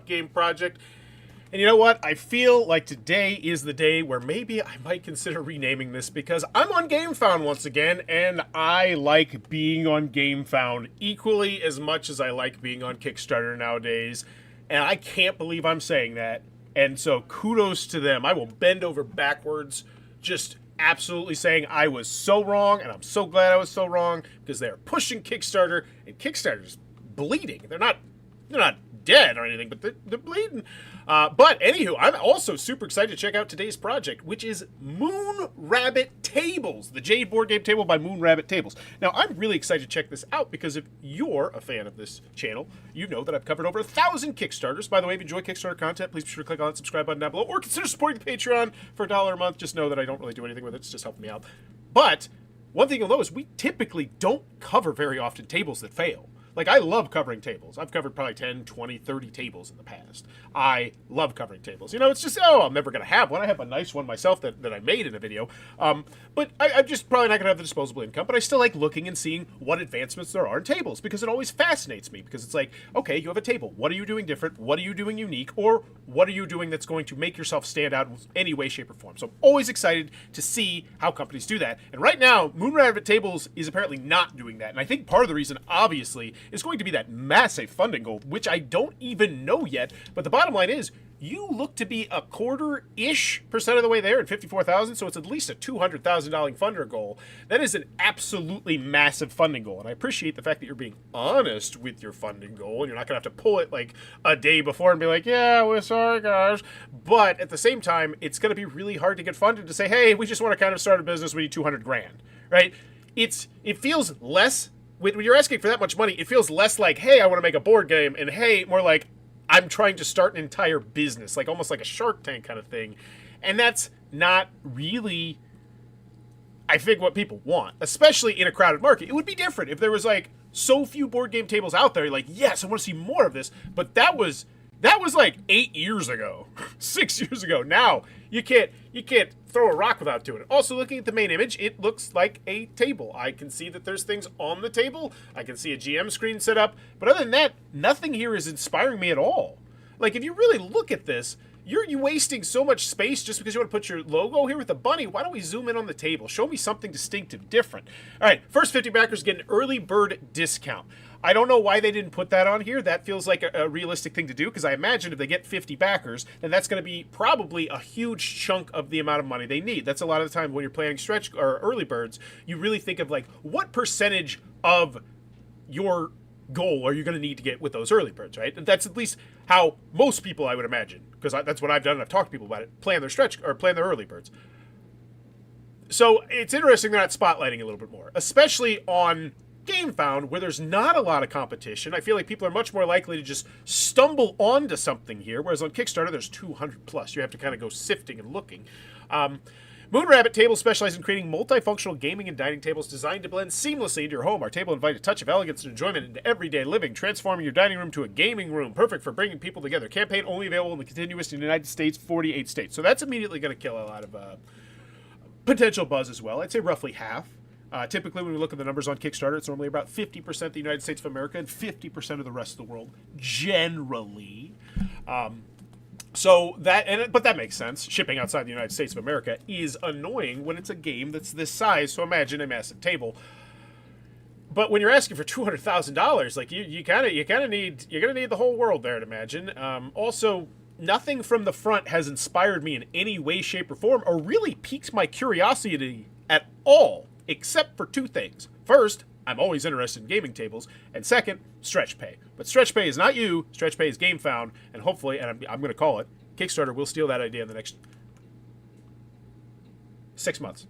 game project. And you know what? I feel like today is the day where maybe I might consider renaming this because I'm on GameFound once again, and I like being on GameFound equally as much as I like being on Kickstarter nowadays. And I can't believe I'm saying that. And so kudos to them. I will bend over backwards just absolutely saying I was so wrong, and I'm so glad I was so wrong because they're pushing Kickstarter, and Kickstarter's bleeding. They're not dead or anything, but they're bleeding. But anywho, I'm also super excited to check out today's project, which is Moon Rabbit Tables, the Jade board game table by Moon Rabbit Tables. Now, I'm really excited to check this out because if you're a fan of this channel, you know that I've covered over 1,000 Kickstarters. By the way, if you enjoy Kickstarter content, please be sure to click on that subscribe button down below or consider supporting the Patreon for $1 a month. Just know that I don't really do anything with it. It's just helping me out. But one thing you'll know is we typically don't cover very often tables that fail. Like, I love covering tables. I've covered probably 10, 20, 30 tables in the past. I love covering tables. You know, it's just, I'm never going to have one. I have a nice one myself that I made in a video. But I'm just probably not going to have the disposable income. But I still like looking and seeing what advancements there are in tables because it always fascinates me. Because it's like, okay, you have a table. What are you doing different? What are you doing unique? Or what are you doing that's going to make yourself stand out in any way, shape, or form? So I'm always excited to see how companies do that. And right now, Moon Rabbit Tables is apparently not doing that. And I think part of the reason, obviously, is going to be that massive funding goal, which I don't even know yet. But the bottom line is, you look to be a quarter-ish percent of the way there at 54,000, so it's at least a $200,000 funder goal. That is an absolutely massive funding goal, and I appreciate the fact that you're being honest with your funding goal, and you're not going to have to pull it like a day before and be like, yeah, we're sorry, guys. But at the same time, it's going to be really hard to get funded to say, hey, we just want to kind of start a business, we need 200 grand, right? It feels less, when you're asking for that much money, it feels less like, hey, I want to make a board game, and hey, more like, I'm trying to start an entire business, like almost like a Shark Tank kind of thing. And that's not really, I think, what people want, especially in a crowded market. It would be different if there was like so few board game tables out there, like, yes, I want to see more of this. But that was like 8 years ago, 6 years ago. Now you can't throw a rock without doing it. Also, looking at the main image, it looks like a table. I can see that there's things on the table. I can see a GM screen set up. But other than that, nothing here is inspiring me at all. Like, if you really look at this, you're wasting so much space just because you want to put your logo here with the bunny. Why don't we zoom in on the table? Show me something distinctive, different. All right, first 50 backers get an early bird discount. I don't know why they didn't put that on here. That feels like a realistic thing to do because I imagine if they get 50 backers, then that's going to be probably a huge chunk of the amount of money they need. That's a lot of the time when you're planning stretch or early birds, you really think of like what percentage of your goal are you going to need to get with those early birds, right? And that's at least how most people, I would imagine, because that's what I've done and I've talked to people about it, plan their stretch or plan their early birds. So it's interesting they're not spotlighting a little bit more, especially on GameFound, where there's not a lot of competition. I feel like people are much more likely to just stumble onto something here, whereas on Kickstarter, there's 200 plus. You have to kind of go sifting and looking. Moon Rabbit Tables specialize in creating multifunctional gaming and dining tables designed to blend seamlessly into your home. Our table invites a touch of elegance and enjoyment into everyday living, transforming your dining room to a gaming room, perfect for bringing people together. Campaign only available in the continuous United States, 48 states. So that's immediately going to kill a lot of potential buzz as well. I'd say roughly half. Typically, when we look at the numbers on Kickstarter, it's normally about 50% the United States of America and 50% of the rest of the world, generally. But that makes sense. Shipping outside the United States of America is annoying when it's a game that's this size. So imagine a massive table. But when you're asking for $200,000, like you're gonna need the whole world there to imagine. Also, nothing from the front has inspired me in any way, shape, or form, or really piqued my curiosity at all. Except for two things. First, I'm always interested in gaming tables. And second, stretch pay. But stretch pay is not you. Stretch pay is GameFound. And hopefully, and I'm going to call it, Kickstarter will steal that idea in the next 6 months.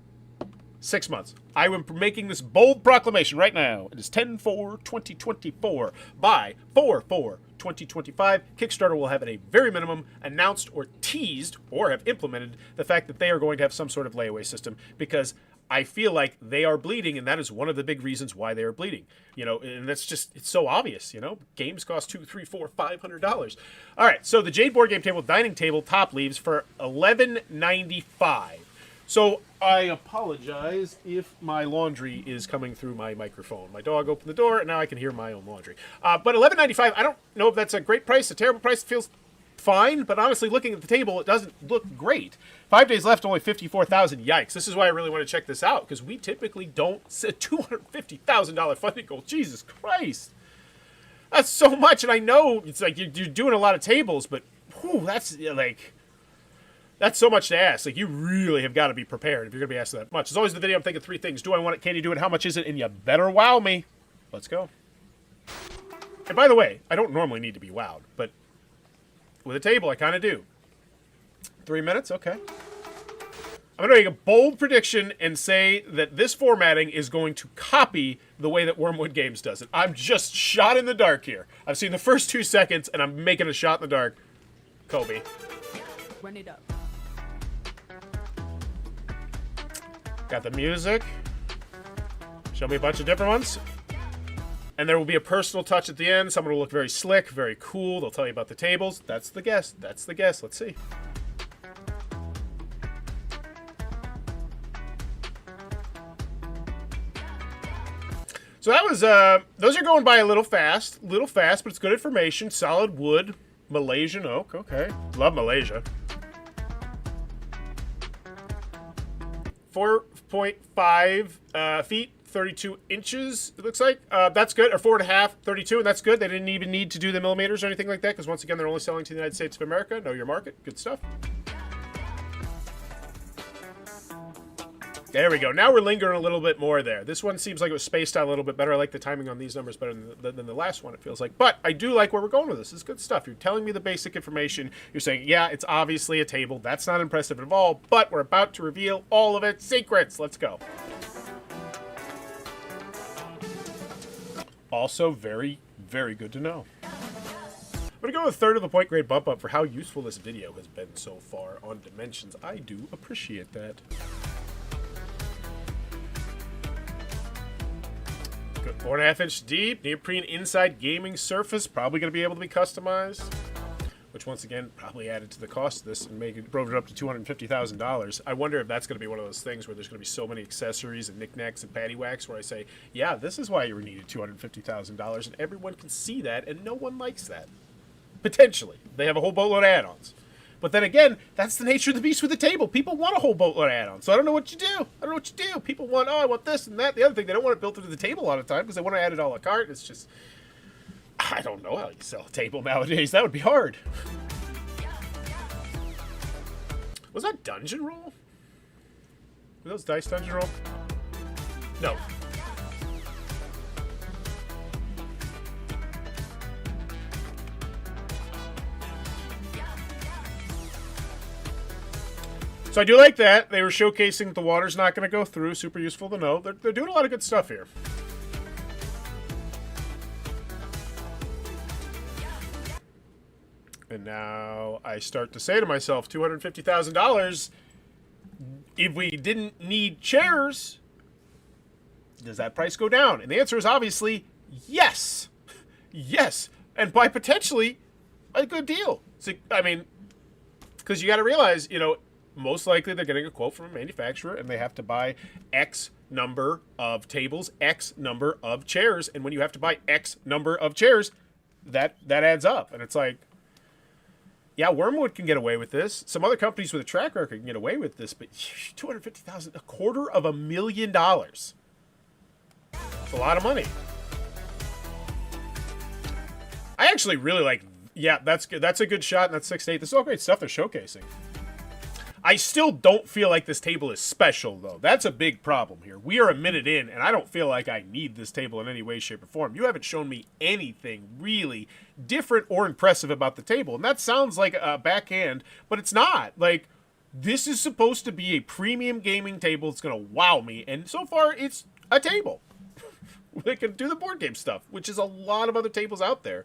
6 months. I am making this bold proclamation right now. It is 10/4/2024. By 4/4/2025, Kickstarter will have at a very minimum announced or teased or have implemented the fact that they are going to have some sort of layaway system because I feel like they are bleeding, and that is one of the big reasons why they are bleeding. You know, and that's just, it's so obvious, you know. Games cost $200, $300, $400, $500. All right, so the Jade board game table, dining table, top leaves for $11.95. So I apologize if my laundry is coming through my microphone. My dog opened the door, and now I can hear my own laundry. But $11.95, I don't know if that's a great price, a terrible price. It feels fine, but honestly, looking at the table, it doesn't look great. 5 days left, only 54,000. Yikes. This is why I really want to check this out, because we typically don't set $250,000 funding goal. Jesus Christ. That's so much, and I know it's like you're doing a lot of tables, but whew, that's like... That's so much to ask. Like, you really have got to be prepared if you're going to be asked that much. As always, in the video, I'm thinking 3 things. Do I want it? Can you do it? How much is it? And you better wow me. Let's go. And by the way, I don't normally need to be wowed, but with a table, I kind of do. 3 minutes? Okay. I'm going to make a bold prediction and say that this formatting is going to copy the way that Wormwood Games does it. I'm just shot in the dark here. I've seen the first 2 seconds, and I'm making a shot in the dark. Kobe. Run it up. Got the music. Show me a bunch of different ones. And there will be a personal touch at the end. Someone will look very slick, very cool. They'll tell you about the tables. That's the guess. That's the guess. Let's see. So that was, those are going by a little fast, but it's good information. Solid wood, Malaysian oak. Okay. Love Malaysia. 4.5 feet, 32 inches, it looks like. That's good. Or 4.5, 32, and that's good. They didn't even need to do the millimeters or anything like that, because once again, they're only selling to the United States of America. Know your market. Good stuff. There we go. Now we're lingering a little bit more there. This one seems like it was spaced out a little bit better. I like the timing on these numbers better than the last one, it feels like. But I do like where we're going with this. This is good stuff. You're telling me the basic information. You're saying, yeah, it's obviously a table. That's not impressive at all, but we're about to reveal all of its secrets. Let's go. Also very, very good to know. I'm going to go with a third of a point grade bump up for how useful this video has been so far on Dimensions. I do appreciate that. Good. 4.5 inch deep, neoprene inside gaming surface, probably going to be able to be customized, which once again probably added to the cost of this and brought it up to $250,000. I wonder if that's going to be one of those things where there's going to be so many accessories and knickknacks and paddywhacks where I say, yeah, this is why you needed $250,000, and everyone can see that, and no one likes that. Potentially. They have a whole boatload of add-ons. But then again, that's the nature of the beast with the table. People want a whole boatload of add-ons. So I don't know what you do. I don't know what you do. People want, oh, I want this and that. The other thing, they don't want it built into the table a lot of the time because they want to add it a la carte. It's just, I don't know how you sell a table nowadays. That would be hard. Was that dungeon roll? Were those dice dungeon roll? No. So I do like that. They were showcasing that the water's not going to go through. Super useful to know. They're doing a lot of good stuff here. And now I start to say to myself, $250,000, if we didn't need chairs, does that price go down? And the answer is obviously yes. Yes. And by potentially a good deal. So, I mean, because you got to realize, you know, most likely they're getting a quote from a manufacturer and they have to buy X number of tables, X number of chairs. And when you have to buy X number of chairs, that adds up. And it's like, yeah, Wormwood can get away with this. Some other companies with a track record can get away with this, but $250,000, $250,000. It's a lot of money. I actually really like, yeah, that's good. That's a good shot, and that's 6-8. This is all great stuff they're showcasing. I still don't feel like this table is special, though. That's a big problem here. We are a minute in, and I don't feel like I need this table in any way, shape, or form. You haven't shown me anything really different or impressive about the table. And that sounds like a backhand, but it's not. Like, this is supposed to be a premium gaming table. It's going to wow me. And so far, it's a table. They can do the board game stuff, which is a lot of other tables out there.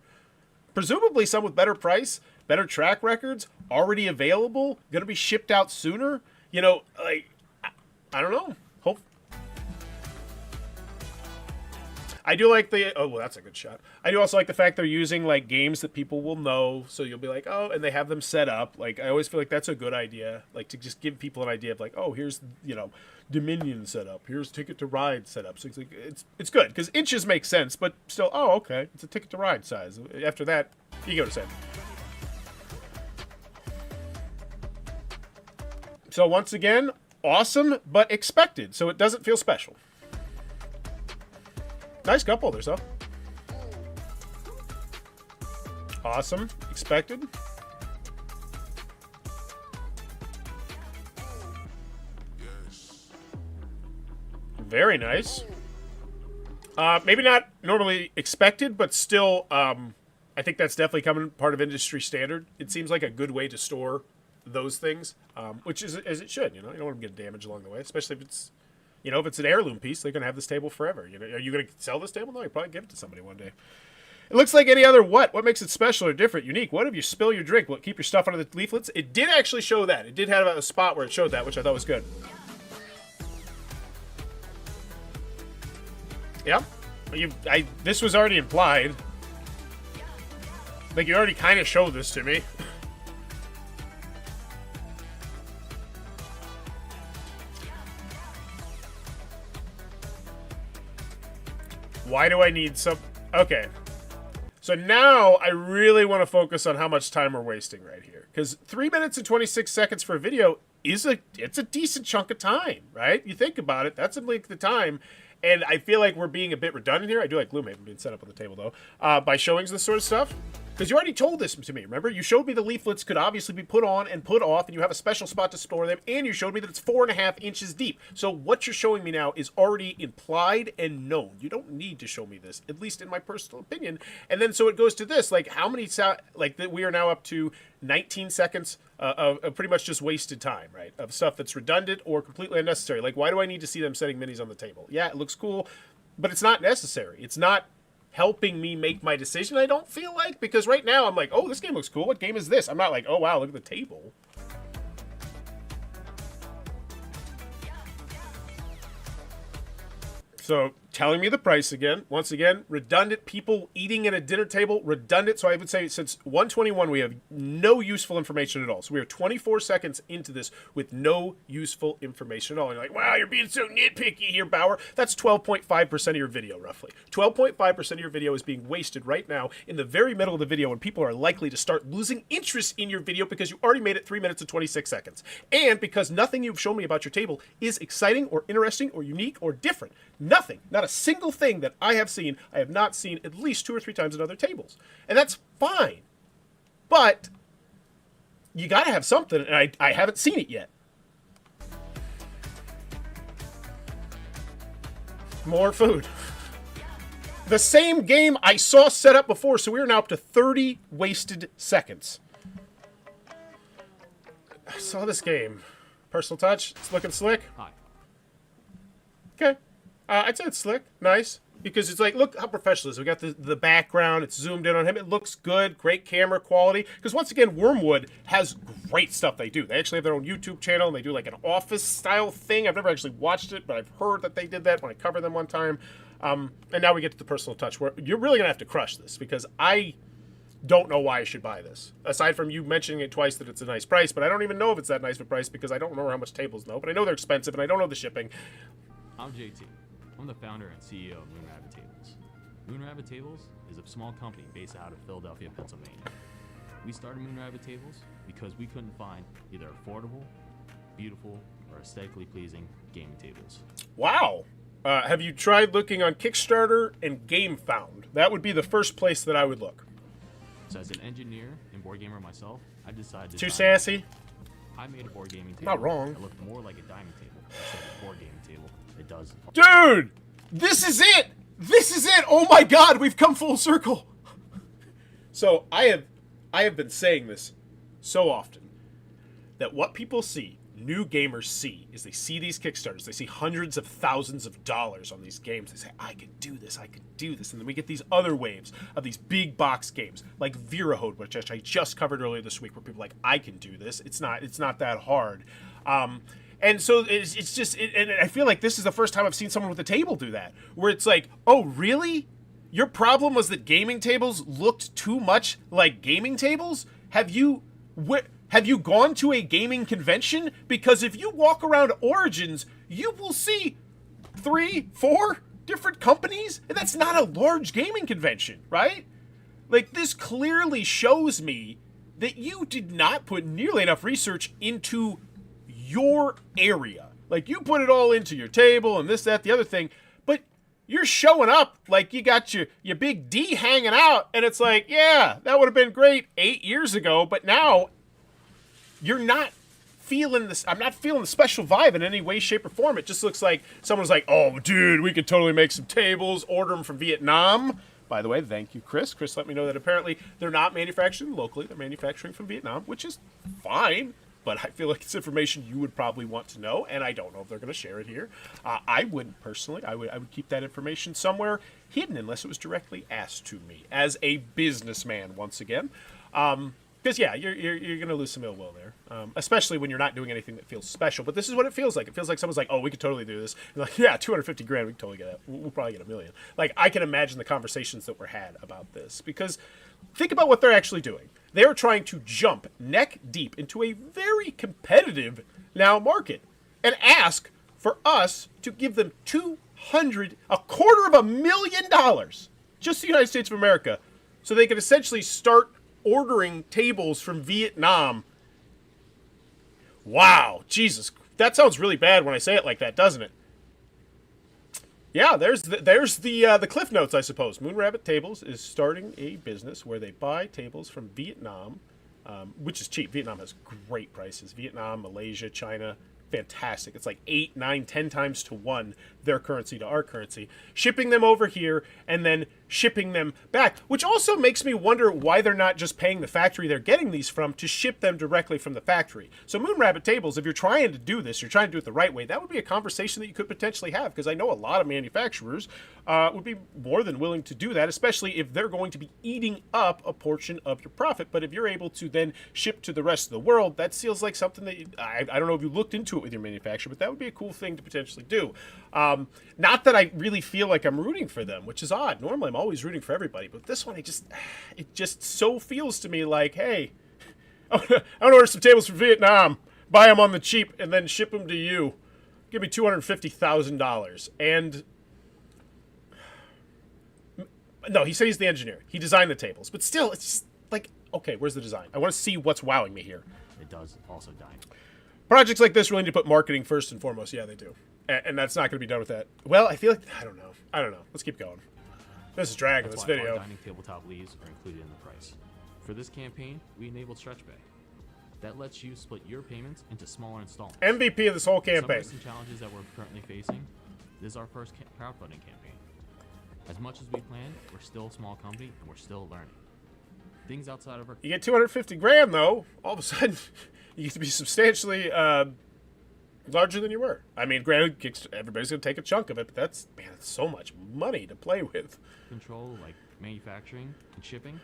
Presumably some with better price, better track records, already available, going to be shipped out sooner. You know, like, I don't know. Hope. I do like the, oh, well, that's a good shot. I do also like the fact they're using, like, games that people will know, so you'll be like, oh, and they have them set up. Like, I always feel like that's a good idea, like, to just give people an idea of, like, oh, here's, you know, Dominion setup. Here's Ticket to Ride setup. So it's like, it's good, because inches make sense, but still, oh, okay, it's a Ticket to Ride size. After that, you go to 7. So once again, awesome, but expected, so it doesn't feel special. Nice cup holders, though. Awesome, expected. Very nice. Maybe not normally expected, but still, I think that's definitely coming part of industry standard. It seems like a good way to store those things, which is as it should. You know, you don't want them to get damaged along the way, especially if it's, you know, if it's an heirloom piece, they're gonna have this table forever. You know, are you gonna sell this table? No, you probably give it to somebody one day. It looks like any other what? What makes it special or different, unique? What if you spill your drink? What, keep your stuff under the leaflets? It did actually show that. It did have a spot where it showed that, which I thought was good. Yep. This was already implied. Like, you already kind of showed this to me. Why do I need some... Okay. So now I really want to focus on how much time we're wasting right here. Because 3 minutes and 26 seconds for a video is it's a decent chunk of time, right? You think about it, that's a length of time. And I feel like we're being a bit redundant here. I do like Gloomhaven being set up on the table, though, by showing this sort of stuff. Because you already told this to me, remember? You showed me the leaflets could obviously be put on and put off, and you have a special spot to store them, and you showed me that it's 4.5 inches deep. So what you're showing me now is already implied and known. You don't need to show me this, at least in my personal opinion. And then so it goes to this, like how many, like we are now up to 19 seconds of pretty much just wasted time, right? Of stuff that's redundant or completely unnecessary. Like, why do I need to see them setting minis on the table? Yeah, it looks cool, but it's not necessary. It's not helping me make my decision, I don't feel like, because right now I'm like, oh, this game looks cool. What game is this? I'm not like, oh, wow, look at the table. So, telling me the price again. Once again, redundant. People eating at a dinner table, redundant. So I would say since 121, we have no useful information at all. So we are 24 seconds into this with no useful information at all. And you're like, wow, you're being so nitpicky here, Bauer. That's 12.5% of your video, roughly. 12.5% of your video is being wasted right now in the very middle of the video when people are likely to start losing interest in your video because you already made it 3 minutes and 26 seconds. And because nothing you've shown me about your table is exciting or interesting or unique or different. Nothing. Not a single thing that I have seen, I have not seen at least 2 or 3 times in other tables. And that's fine. But you got to have something, and I haven't seen it yet. More food. The same game I saw set up before, so we are now up to 30 wasted seconds. I saw this game. Personal touch. It's looking slick. Hi. Okay. I'd say it's slick. Nice. Because it's like, look how professional it is. We got the background. It's zoomed in on him. It looks good. Great camera quality. Because once again, Wormwood has great stuff they do. They actually have their own YouTube channel, and they do like an office-style thing. I've never actually watched it, but I've heard that they did that when I covered them one time. And now we get to the personal touch, where you're really going to have to crush this. Because I don't know why I should buy this. Aside from you mentioning it twice that it's a nice price, but I don't even know if it's that nice of a price because I don't remember how much tables know. But I know they're expensive, and I don't know the shipping. I'm JT. I'm the founder and CEO of Moon Rabbit Tables. Moon Rabbit Tables is a small company based out of Philadelphia, Pennsylvania. We started Moon Rabbit Tables because we couldn't find either affordable, beautiful, or aesthetically pleasing gaming tables. Wow. Have you tried looking on Kickstarter and GameFound? That would be the first place that I would look. So as an engineer and board gamer myself, I decided to Too sassy? I made a board gaming table Not wrong. that looked more like a dining table instead of a board gaming table. It does. Dude! This is it! This is it! Oh my god, we've come full circle! So, I have been saying this so often, that what people see, new gamers see, is they see these Kickstarters, they see hundreds of thousands of dollars on these games, they say, I could do this, and then we get these other waves of these big box games, like Virahode, which I just covered earlier this week, where people are like, I can do this, it's not that hard. And so it's just, and I feel like this is the first time I've seen someone with a table do that, where it's like, oh, really? Your problem was that gaming tables looked too much like gaming tables? Have you gone to a gaming convention? Because if you walk around Origins, you will see 3, 4 different companies, and that's not a large gaming convention, right? Like, this clearly shows me that you did not put nearly enough research into your area. Like, you put it all into your table and this, that, the other thing, but you're showing up like you got your big D hanging out, and it's like, yeah, that would have been great 8 years ago, but now you're not feeling this. I'm not feeling the special vibe in any way, shape, or form. It just looks like someone's like, oh, dude, we could totally make some tables, order them from Vietnam. By the way, thank you, Chris. Chris let me know that apparently they're not manufacturing locally. They're manufacturing from Vietnam, which is fine. But I feel like it's information you would probably want to know, and I don't know if they're going to share it here. I wouldn't personally. I would keep that information somewhere hidden unless it was directly asked to me as a businessman. Once again, because yeah, you're going to lose some ill will there, especially when you're not doing anything that feels special. But this is what it feels like. It feels like someone's like, "Oh, we could totally do this." And like, yeah, 250 grand, we could totally get it. We'll probably get $1 million. Like, I can imagine the conversations that were had about this, because think about what they're actually doing. They are trying to jump neck deep into a very competitive now market and ask for us to give them $250,000, just the United States of America, so they can essentially start ordering tables from Vietnam. Wow, Jesus, that sounds really bad when I say it like that, doesn't it? Yeah, there's the Cliff Notes, I suppose. Moon Rabbit Tables is starting a business where they buy tables from Vietnam, which is cheap. Vietnam has great prices. Vietnam, Malaysia, China, fantastic. It's like 8, 9, 10 times to 1 their currency to our currency. Shipping them over here and then shipping them back, which also makes me wonder why they're not just paying the factory they're getting these from to ship them directly from the factory. So Moon Rabbit Tables, if you're trying to do this, you're trying to do it the right way, that would be a conversation that you could potentially have, because I know a lot of manufacturers would be more than willing to do that, especially if they're going to be eating up a portion of your profit. But if you're able to then ship to the rest of the world, that feels like something that I don't know if you looked into it with your manufacturer, but that would be a cool thing to potentially do. Not that I really feel like I'm rooting for them, which is odd. Normally I'm always rooting for everybody, but this one, it just so feels to me like, hey, I want to order some tables from Vietnam, buy them on the cheap, and then ship them to you. Give me $250,000. And no, he said he's the engineer. He designed the tables, but still, it's just like, okay, where's the design? I want to see what's wowing me here. It does also dine. Projects like this really need to put marketing first and foremost. Yeah, they do. And that's not going to be done with that. Well, I feel like, I don't know. Let's keep going. This is dragging this video. Dining tabletop leaves are included in the price. For this campaign, we enabled Stretch Pay. That lets you split your payments into smaller installments. MVP of this whole campaign. Some challenges that we're currently facing. This is our first crowdfunding campaign. As much as we planned, we're still a small company and we're still learning. Things outside of our... You get 250 grand though. All of a sudden, you get to be substantially larger than you were. I mean, granted, everybody's going to take a chunk of it, but that's so much money to play with. Control, like manufacturing and shipping,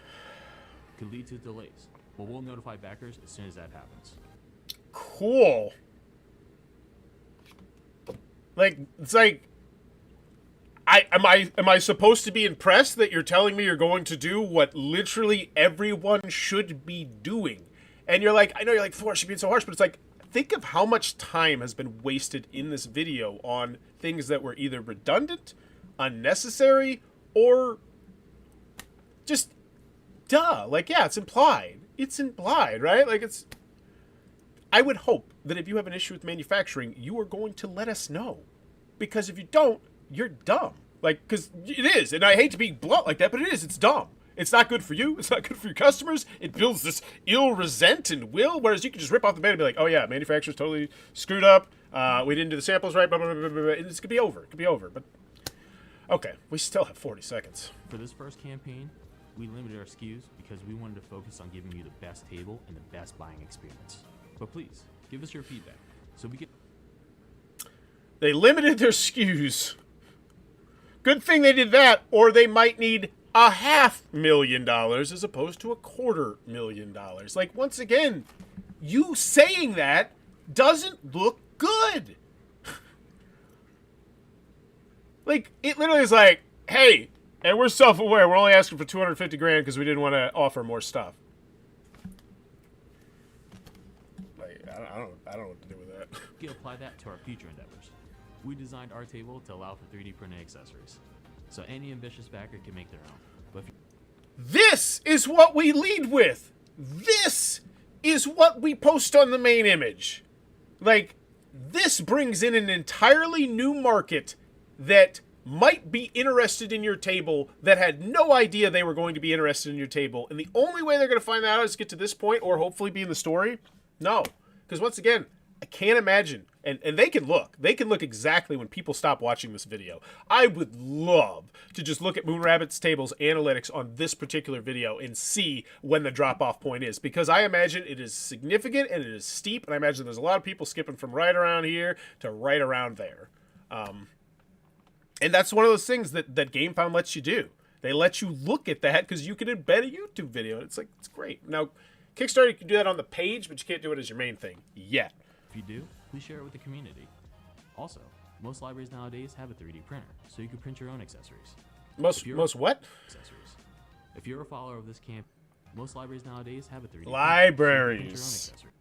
could lead to delays. But we'll notify backers as soon as that happens. Cool. Like, it's like, am I supposed to be impressed that you're telling me you're going to do what literally everyone should be doing? And you're like, I know you're like, Forrest, you're being so harsh, but it's like, think of how much time has been wasted in this video on things that were either redundant, unnecessary, or just duh. Like, yeah, it's implied. It's implied, right? Like, it's... I would hope that if you have an issue with manufacturing, you are going to let us know. Because if you don't, you're dumb. Like, because it is. And I hate to be blunt like that, but it is. It's dumb. It's not good for you. It's not good for your customers. It builds this ill resent and will, whereas you can just rip off the band and be like, oh yeah, manufacturer's totally screwed up. We didn't do the samples right, blah, blah, blah, blah, blah. And it's going to be over. It could be over. But, okay, we still have 40 seconds. For this first campaign, we limited our SKUs because we wanted to focus on giving you the best table and the best buying experience. But please, give us your feedback so we can... They limited their SKUs. Good thing they did that, or they might need $500,000 as opposed to $250,000. Like, once again, you saying that doesn't look good. Like, it literally is like, hey, and we're self-aware, we're only asking for 250 grand because we didn't want to offer more stuff. Like, I don't know what to do with that. We can apply that to our future endeavors. We designed our table to allow for 3D printed accessories, so any ambitious backer can make their own. But this is what we lead with. This is what we post on the main image. Like, this brings in an entirely new market that might be interested in your table that had no idea they were going to be interested in your table. And the only way they're going to find that out is to get to this point or hopefully be in the story. No. Because once again, I can't imagine. And they can look. They can look exactly when people stop watching this video. I would love to just look at Moonrabbit's Table's analytics on this particular video and see when the drop-off point is. Because I imagine it is significant and it is steep. And I imagine there's a lot of people skipping from right around here to right around there. And that's one of those things that GameFound lets you do. They let you look at that because you can embed a YouTube video. It's like, it's great. Now, Kickstarter, you can do that on the page, but you can't do it as your main thing yet. If you do, please share it with the community. Also, most libraries nowadays have a 3D printer, so you can print your own accessories. Most what? Accessories. If you're a follower of this camp, most libraries nowadays have a 3D printer, libraries. so you can print your own accessories.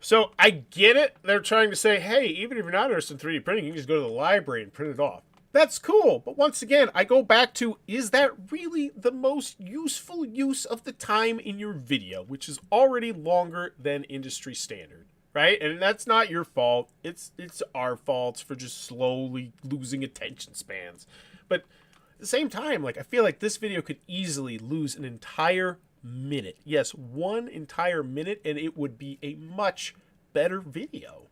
So I get it. They're trying to say, hey, even if you're not interested in 3D printing, you can just go to the library and print it off. That's cool. But once again, I go back to, is that really the most useful use of the time in your video, which is already longer than industry standard, right? And that's not your fault. It's our fault for just slowly losing attention spans. But at the same time, like, I feel like this video could easily lose an entire minute. Yes, one entire minute, and it would be a much better video.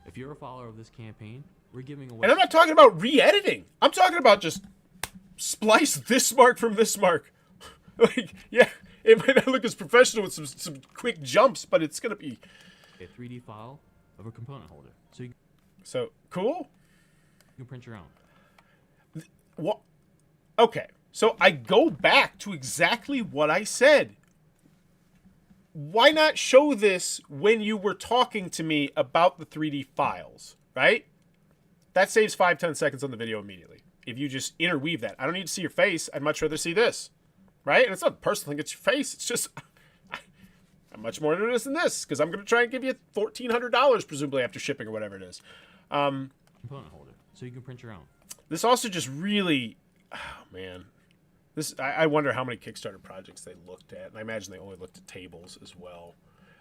If you're a follower of this campaign, we're giving away. And I'm not talking about re-editing. I'm talking about just splice this mark from this mark. Like, yeah, it might not look as professional with some quick jumps, but it's gonna be a 3D file of a component holder, so cool. You can print your own. What? Okay, so I go back to exactly what I said. Why not show this when you were talking to me about the 3D files, right? That saves 5-10 seconds on the video immediately. If you just interweave that. I don't need to see your face. I'd much rather see this, right? And it's not a personal thing. It's your face. It's just, I'm much more interested in this because I'm going to try and give you $1,400 presumably after shipping or whatever it is. Component holder, so you can print your own. This also just really, oh man. I wonder how many Kickstarter projects they looked at. And I imagine they only looked at tables as well.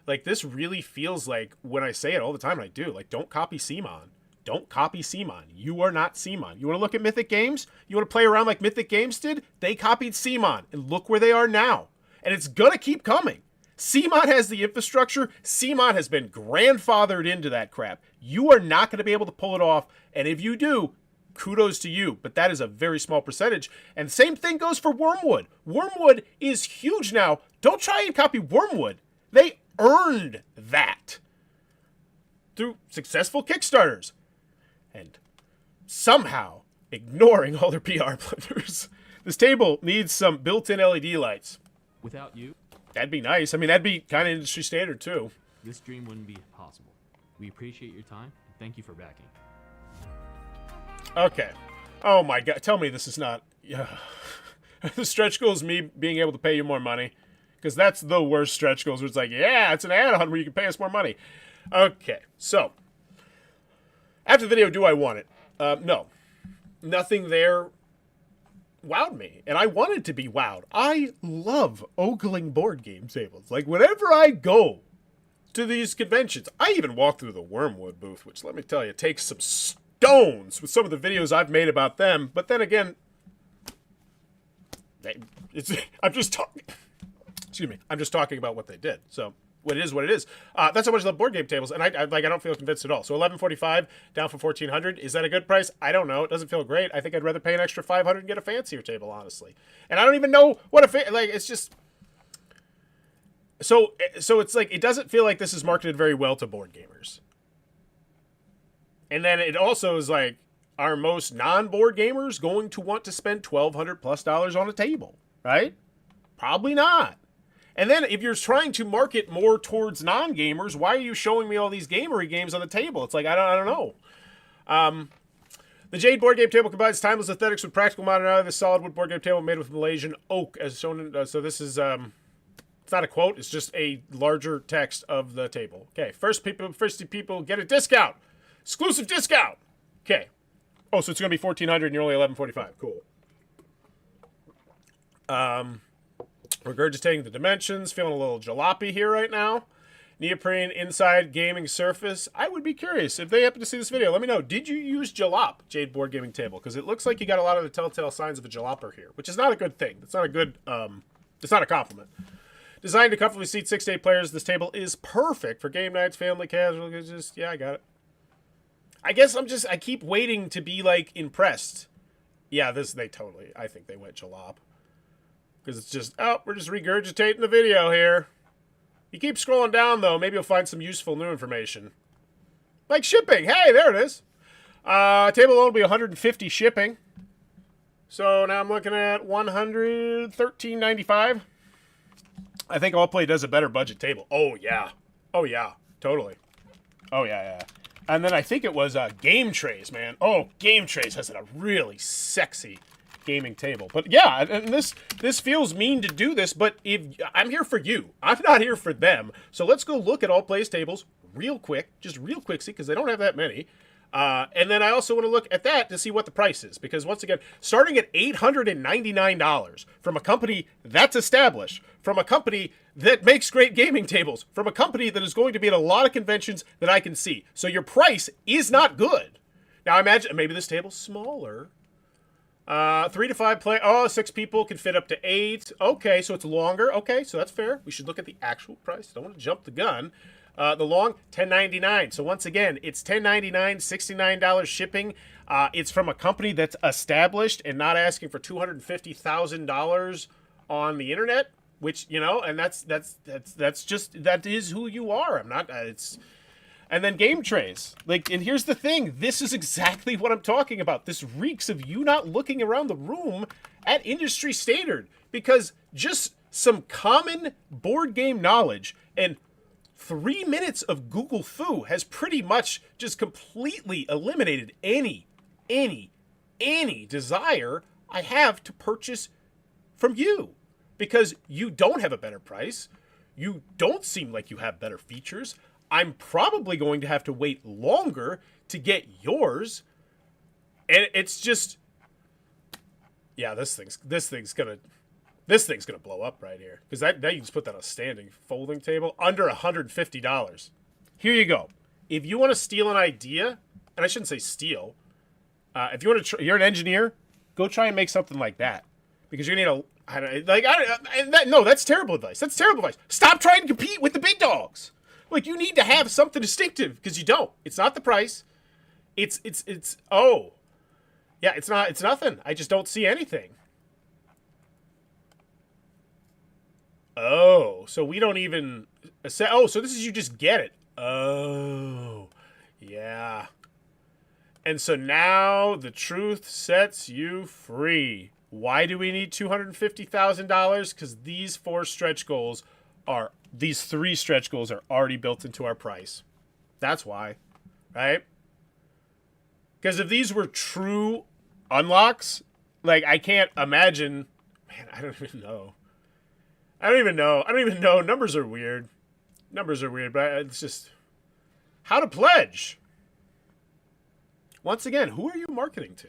Like, this really feels like, when I say it all the time, and I do, like, don't copy CMON. Don't copy CMON. You are not CMON. You want to look at Mythic Games? You want to play around like Mythic Games did? They copied CMON, and look where they are now. And it's going to keep coming. CMON has the infrastructure. CMON has been grandfathered into that crap. You are not going to be able to pull it off, and if you do, kudos to you, but that is a very small percentage. And same thing goes for Wormwood. Wormwood is huge now. Don't try and copy Wormwood. They earned that through successful Kickstarters. And somehow ignoring all their PR blunders. This table needs some built-in LED lights. Without you, that'd be nice. I mean, that'd be kind of industry standard too. This dream wouldn't be possible. We appreciate your time, and thank you for backing. Okay. Oh my god. Tell me this is not... The stretch goal is me being able to pay you more money. Because that's the worst stretch goals where it's like, yeah, it's an add-on where you can pay us more money. Okay, so... After the video, do I want it? No. Nothing there wowed me. And I wanted to be wowed. I love ogling board game tables. Like, whenever I go to these conventions, I even walk through the Wormwood booth, which, let me tell you, takes some stones with some of the videos I've made about them. But then again, I'm just talking... Excuse me. I'm just talking about what they did. So... what it is. That's how much I love board game tables, and I don't feel convinced at all. So $11.45 down from $14.00. Is that a good price? I don't know. It doesn't feel great. I think I'd rather pay an extra $500 and get a fancier table, honestly. And I don't even know what like. It's just so it's like it doesn't feel like this is marketed very well to board gamers. And then it also is like, are most non-board gamers going to want to spend $1,200+ on a table, right? Probably not. And then if you're trying to market more towards non-gamers, why are you showing me all these gamery games on the table? It's like, I don't know. The Jade board game table combines timeless aesthetics with practical modernity. This solid wood board game table made with Malaysian oak, as shown in, so this is, it's not a quote, it's just a larger text of the table. Okay, first people get a discount. Exclusive discount. Okay. Oh, so it's going to be $1,400 and you're only $11.45. Cool. Regurgitating the dimensions, feeling a little jalopy here right now. Neoprene inside gaming surface. I would be curious if they happen to see this video. Let me know. Did you use jalop, Jade board gaming table? Because it looks like you got a lot of the telltale signs of a jalopper here, which is not a good thing. It's not a good. It's not a compliment. Designed to comfortably seat 6 to 8 players, this table is perfect for game nights, family, casual. It's just, yeah, I got it. I guess I keep waiting to be, like, impressed. Yeah, I think they went jalop. Because it's just, oh, we're just regurgitating the video here. You keep scrolling down, though, maybe you'll find some useful new information. Like shipping. Hey, there it is. Table alone will be 150 shipping. So now I'm looking at $113.95. I think Allplay does a better budget table. Oh, yeah. Oh, yeah. Totally. Oh, yeah. And then I think it was Game Trays, man. Oh, Game Trays has a really sexy gaming table. But, yeah, and this feels mean to do this, but I'm here for you. I'm not here for them. So let's go look at Allplay's tables real quick. Just real quick, see, because they don't have that many. And then I also want to look at that to see what the price is. Because, once again, starting at $899 from a company that's established, from a company that makes great gaming tables, from a company that is going to be at a lot of conventions that I can see. So your price is not good. Now, I imagine maybe this table's smaller. 3 to 5 play. Oh, 6 people can fit up to 8. Okay, so it's longer. Okay, so that's fair. We should look at the actual price. Don't want to jump the gun. The long, $10.99. So once again, it's $10.99, $69 shipping. It's from a company that's established and not asking for $250,000 on the internet, which, you know, and that's just, that is who you are. I'm not, and then Game Trays. Like, and here's the thing. This is exactly what I'm talking about. This reeks of you not looking around the room at industry standard, because just some common board game knowledge and 3 minutes of Google Foo has pretty much just completely eliminated any desire I have to purchase from you, because you don't have a better price. You don't seem like you have better features. I'm probably going to have to wait longer to get yours. And it's just, yeah, this thing's gonna blow up right here, because that you just put that on a standing folding table under $150. Here you go. If you want to steal an idea, and I shouldn't say steal, if you want to, you're an engineer, go try and make something like that, because you're gonna need no, that's terrible advice. That's terrible advice. Stop trying to compete with the big dogs. Like, you need to have something distinctive, because you don't. It's not the price. It's oh, yeah, it's not. It's nothing. I just don't see anything. Oh, so we don't even say, oh, so this is, you just get it. Oh, yeah. And so now the truth sets you free. Why do we need $250,000? Because these 3 stretch goals are already built into our price. That's why, right? Because if these were true unlocks, like, I can't imagine, man, I don't even know. Numbers are weird. But it's just, how to pledge. Once again, who are you marketing to?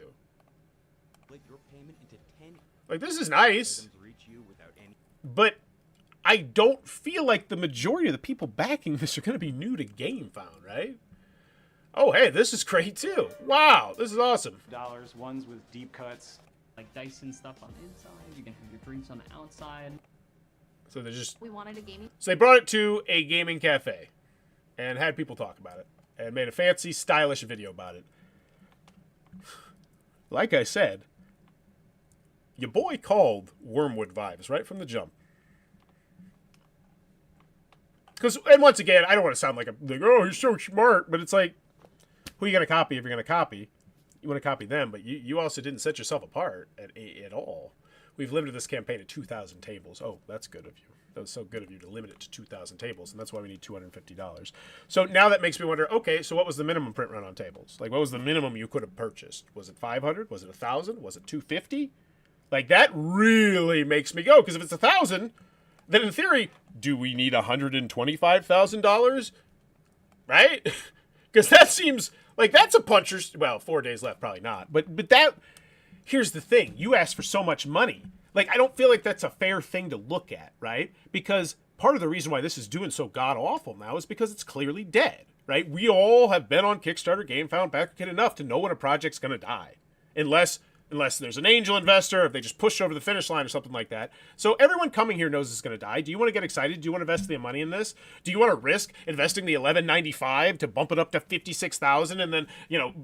Like, this is nice, but I don't feel like the majority of the people backing this are going to be new to GameFound, right? Oh, hey, this is great too. Wow, this is awesome. Ones with deep cuts. Like dice and stuff on the inside. You can have your drinks on the outside. So they're just... We wanted a gaming... So they brought it to a gaming cafe and had people talk about it and made a fancy, stylish video about it. Like I said, your boy called Wormwood vibes right from the jump. And once again, I don't want to sound like oh, he's so smart, but it's like, who are you going to copy if you're going to copy? You want to copy them, but you also didn't set yourself apart at all. We've limited this campaign to 2,000 tables. Oh, that's good of you. That was so good of you to limit it to 2,000 tables, and that's why we need $250. So now that makes me wonder, okay, so what was the minimum print run on tables? Like, what was the minimum you could have purchased? Was it 500? Was it 1,000? Was it 250? Like, that really makes me go, because if it's 1,000, then in theory, do we need $125,000? Right? Because that seems like that's a puncher's... Well, 4 days left, probably not. But that... Here's the thing. You asked for so much money. Like, I don't feel like that's a fair thing to look at, right? Because part of the reason why this is doing so god-awful now is because it's clearly dead, right? We all have been on Kickstarter, GameFound, BackerKit enough to know when a project's going to die. Unless there's an angel investor, if they just push over the finish line or something like that. So everyone coming here knows it's going to die. Do you want to get excited? Do you want to invest the money in this? Do you want to risk investing the $11.95 to bump it up to $56,000 and then,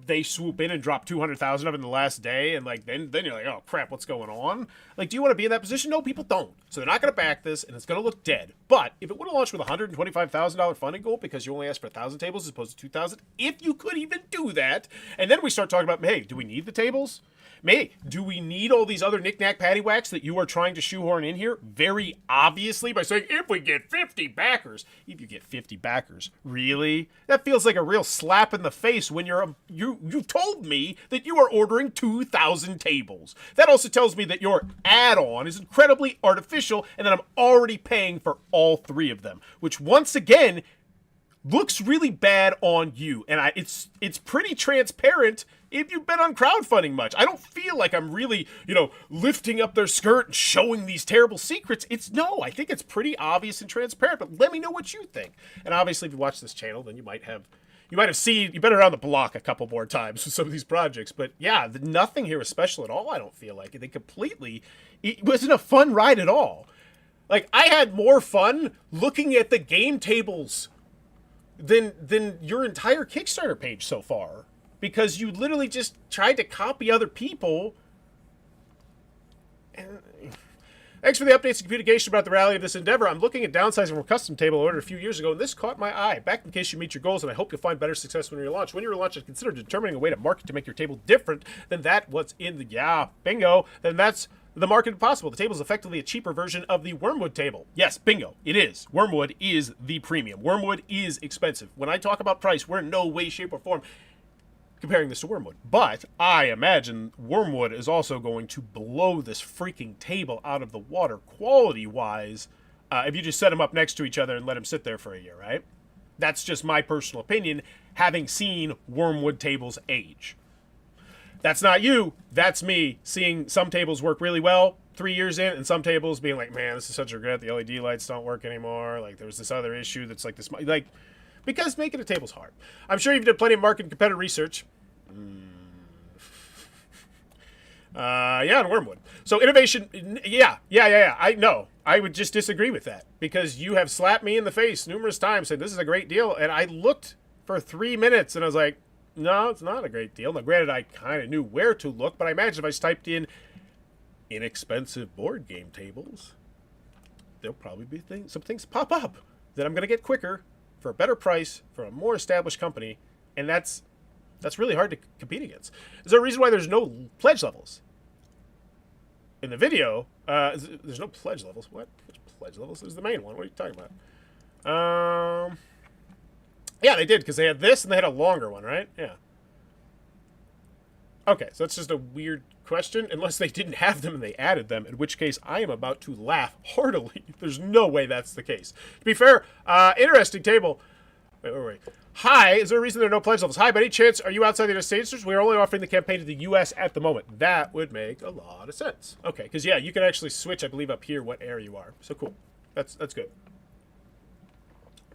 they swoop in and drop $200,000 of it in the last day and then you're like, oh crap, what's going on? Like, do you want to be in that position? No, people don't. So they're not going to back this and it's going to look dead. But if it would have launched with a $125,000 funding goal because you only asked for 1,000 tables as opposed to 2,000, if you could even do that, and then we start talking about, hey, do we need the tables? Do we need all these other knick-knack paddywhacks that you are trying to shoehorn in here? Very obviously by saying, if we get 50 backers. If you get 50 backers, really? That feels like a real slap in the face when you told me that you are ordering 2,000 tables. That also tells me that your add-on is incredibly artificial and that I'm already paying for all 3 of them, which once again looks really bad on you. And it's pretty transparent if you've been on crowdfunding much. I don't feel like I'm really, lifting up their skirt and showing these terrible secrets. I think it's pretty obvious and transparent, but let me know what you think. And obviously if you watch this channel, then you might have seen, you've been around the block a couple more times with some of these projects. But yeah, nothing here is special at all, I don't feel like. It wasn't a fun ride at all. Like, I had more fun looking at the game tables than your entire Kickstarter page so far, because you literally just tried to copy other people. And thanks for the updates and communication about the rally of this endeavor. I'm looking at downsizing from a custom table I ordered a few years ago, and this caught my eye. Back in case you meet your goals, and I hope you'll find better success when you launch. When you launch, consider determining a way to market to make your table different than that what's in the bingo. Then that's the market possible. The table is effectively a cheaper version of the Wormwood table. Yes, bingo, it is. Wormwood is the premium. Wormwood is expensive. When I talk about price, we're in no way, shape, or form comparing this to Wormwood. But I imagine Wormwood is also going to blow this freaking table out of the water quality-wise if you just set them up next to each other and let them sit there for a year, right? That's just my personal opinion, having seen Wormwood tables age. That's not you. That's me seeing some tables work really well 3 years in, and some tables being like, man, this is such a regret. The LED lights don't work anymore. Like, there's this other issue that's like this. Like, because making a table's hard. I'm sure you've done plenty of market and competitive research. On Wormwood. So innovation, yeah. I know. I would just disagree with that because you have slapped me in the face numerous times, said this is a great deal, and I looked for 3 minutes and I was like, no, it's not a great deal. Now, granted, I kind of knew where to look, but I imagine if I just typed in inexpensive board game tables, there'll probably be some things pop up that I'm going to get quicker for a better price from a more established company, and that's really hard to compete against. Is there a reason why there's no pledge levels? In the video, there's no pledge levels. What? Which pledge levels? This is the main one. What are you talking about? Yeah, they did, because they had this and they had a longer one, right? Yeah. Okay, so that's just a weird question, unless they didn't have them and they added them, in which case I am about to laugh heartily. There's no way that's the case. To be fair, interesting table. Wait. Hi, is there a reason there are no pledge levels? Hi, by any chance, are you outside the United States? We are only offering the campaign to the U.S. at the moment. That would make a lot of sense. Okay, because yeah, you can actually switch, I believe, up here what area you are. So cool. That's good.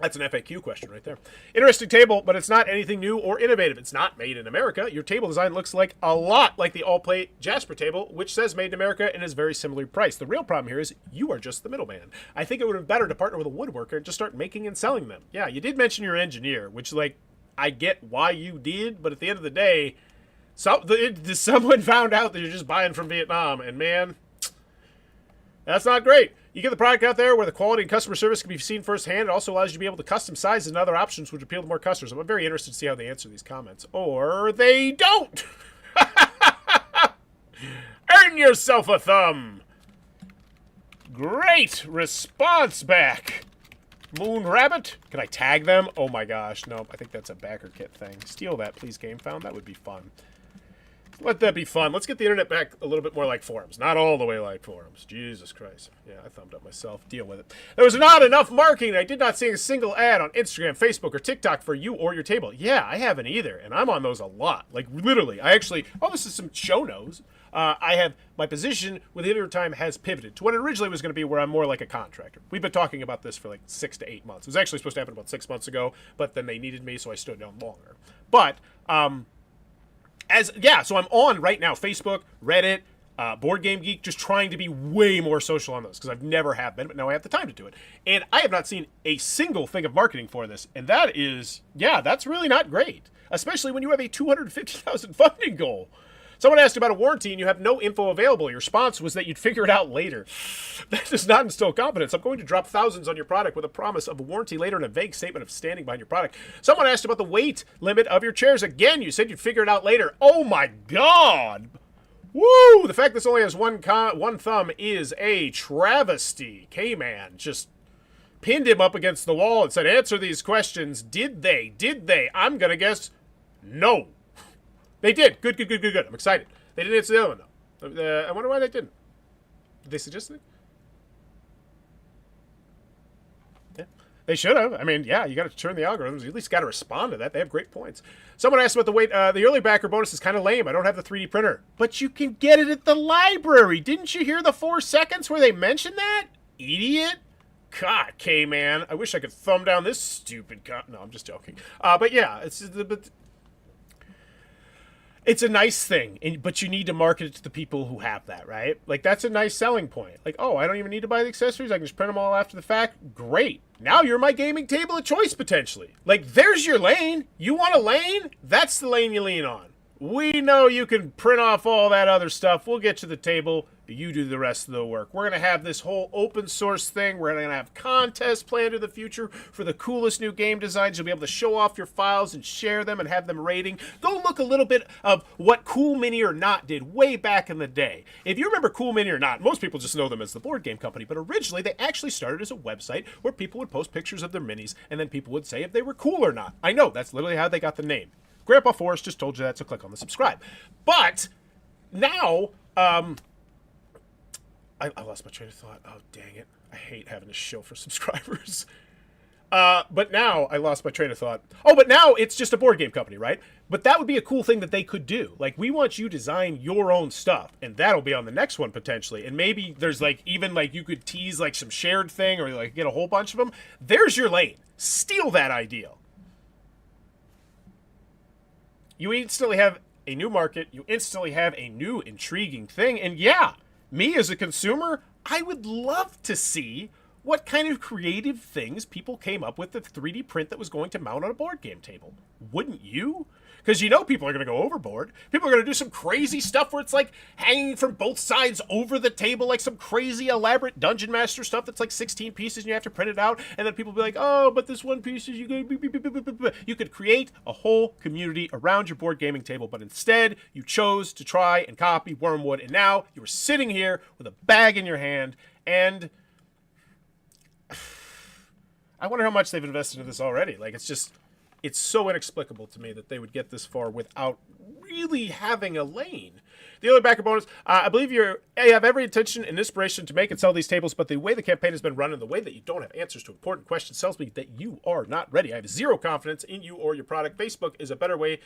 That's an FAQ question right there. Interesting table, but it's not anything new or innovative. It's not made in America. Your table design looks like a lot like the all-plate Jasper table, which says made in America and is very similarly priced. The real problem here is you are just the middleman. I think it would have been better to partner with a woodworker and just start making and selling them. Yeah, you did mention your engineer, which, like, I get why you did, but at the end of the day, someone found out that you're just buying from Vietnam, and man, that's not great. You get the product out there where the quality and customer service can be seen firsthand. It also allows you to be able to custom sizes and other options which appeal to more customers. I'm very interested to see how they answer these comments. Or they don't. Earn yourself a thumb. Great response back. Moon Rabbit. Can I tag them? Oh my gosh. No, I think that's a backer kit thing. Steal that, please, GameFound. That would be fun. Let that be fun. Let's get the internet back a little bit more like forums. Not all the way like forums. Jesus Christ. Yeah, I thumbed up myself. Deal with it. There was not enough marketing. I did not see a single ad on Instagram, Facebook, or TikTok for you or your table. Yeah, I haven't either, and I'm on those a lot. Like, literally. I actually... Oh, this is some show notes. I have my position with the Time has pivoted to what it originally was going to be, where I'm more like a contractor. We've been talking about this for like 6 to 8 months. It was actually supposed to happen about 6 months ago, but then they needed me, so I stood down longer. But so I'm on right now Facebook, Reddit, Board Game Geek, just trying to be way more social on those, because I've never have been, but now I have the time to do it. And I have not seen a single thing of marketing for this, and that is, that's really not great, especially when you have a $250,000 funding goal. Someone asked about a warranty and you have no info available. Your response was that you'd figure it out later. That does not instill confidence. I'm going to drop thousands on your product with a promise of a warranty later and a vague statement of standing behind your product. Someone asked about the weight limit of your chairs. Again, you said you'd figure it out later. Oh my God. Woo! The fact this only has one thumb is a travesty. K-Man just pinned him up against the wall and said, answer these questions. Did they? I'm going to guess no. They did. Good. I'm excited. They didn't answer the other one, though. I wonder why they didn't. Did they suggest it? Yeah. They should have. I mean, you got to turn the algorithms. You at least got to respond to that. They have great points. Someone asked about the weight. The early backer bonus is kind of lame. I don't have the 3D printer. But you can get it at the library. Didn't you hear the 4 seconds where they mentioned that? Idiot. God, K-Man. I wish I could thumb down this stupid... No, I'm just joking. But yeah, it's a nice thing, but you need to market it to the people who have that, right? Like, that's a nice selling point. Like, oh, I don't even need to buy the accessories. I can just print them all after the fact. Great. Now you're my gaming table of choice, potentially. Like, there's your lane. You want a lane? That's the lane you lean on. We know you can print off all that other stuff. We'll get you the table. You do the rest of the work. We're going to have this whole open source thing. We're going to have contests planned in the future for the coolest new game designs. You'll be able to show off your files and share them and have them rating. Go look a little bit of what Cool Mini or Not did way back in the day. If you remember Cool Mini or Not, most people just know them as the board game company, but originally they actually started as a website where people would post pictures of their minis and then people would say if they were cool or not. I know, that's literally how they got the name. Grandpa Forrest just told you that, so click on the subscribe. But now, I lost my train of thought. Oh, dang it. I hate having to show for subscribers. But now I lost my train of thought. Oh, but now it's just a board game company, right? But that would be a cool thing that they could do. Like, we want you to design your own stuff, and that'll be on the next one potentially. And maybe there's like, even like you could tease like some shared thing or like get a whole bunch of them. There's your lane. Steal that ideal. You instantly have a new market. You instantly have a new intriguing thing. And yeah, me as a consumer, I would love to see what kind of creative things people came up with the 3D print that was going to mount on a board game table. Wouldn't you? Because you know people are going to go overboard. People are going to do some crazy stuff where it's like hanging from both sides over the table, like some crazy elaborate Dungeon Master stuff that's like 16 pieces and you have to print it out. And then people will be like, oh, but this one piece is... You could create a whole community around your board gaming table, but instead you chose to try and copy Wormwood. And now you're sitting here with a bag in your hand and... I wonder how much they've invested in this already. Like, it's so inexplicable to me that they would get this far without really having a lane. The early backer bonus, I believe you have every intention and inspiration to make and sell these tables, but the way the campaign has been run and the way that you don't have answers to important questions tells me that you are not ready. I have zero confidence in you or your product. Facebook is a way